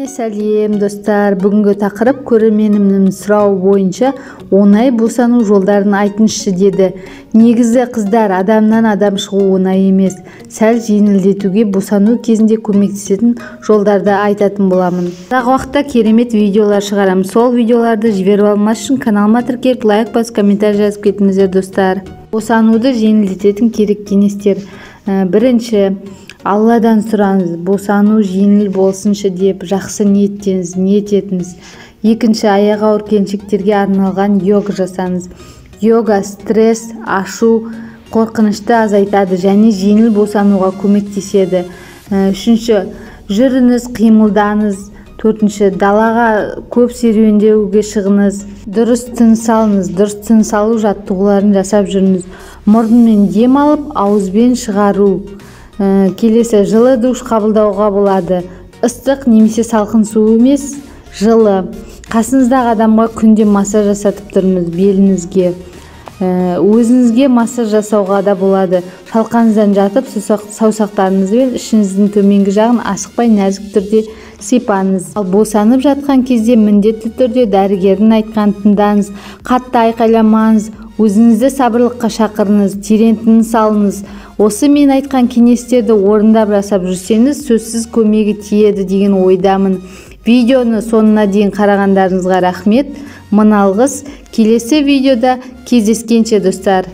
Сәлем достар, бүгінгі тақырып көрерменімнің сұрауы бойынша оңай босану жолдарын айтыңызшы деді. Негізі қыздар, адамнан адам шығу оңай емес. Сәл жеңілдетуге босану кезінде көмектесетін жолдарды айтатын боламын. Алдағы уақытта керемет видеолар шығарамын. Сол видеоларды жіберіп алмас үшін каналыма тіркеліп лайк басып комментарий жазып кетіңіздер достар. Босануды жеңілдететін керек кеңестер. Бірінші, Алладан сұраңыз, босану жеңіл болсыншы деп жақсы ниет етіңіз. Екінші, аяғы ауыр келіншектерге арналған йога жасаңыз. Йога стресс, ашу, қорқынышты азайтады және жеңіл босануға көмектеседі. Үшінші, жүріңіз, қимылдаңыз. Төртінші, далаға көп серуендеуге шығыңыз. Дұрыс тыныс алыңыз. Дұрыс тыныс алу жаттығуларын жасап жүріңіз. Мұрнымен дем алып, ауызбен шығару. Келесі, жылы душ қабылдауға болады. Ыстық немесе салқын су емес, жылы. Қасыңыздағы адамға күнде массаж жасатып тұрыңыз беліңізге. Өзіңізге массаж жасауға да болады. Шалқаңыздан жатып, саусақтарыңызбен ішіңіздің төменгі жағын асықпай нәзік түрде сипаңыз. Ал босанып жатқан кезде міндетті түрде дәрігердің айтқан тыңдаңыз, қатты айқайламаңыз, өзіңізді сабырлыққа шақырыңыз, терең тыныс алыңыз. Осы мен айтқан кеңестерді орындап жасап жүрсеңіз, сөзсіз көмегі тиеді деген ойдамын. Видеоны соңына дейін қарағандарыңызға рахмет. Мың алғыс. Келесі видеода кездескенше достар.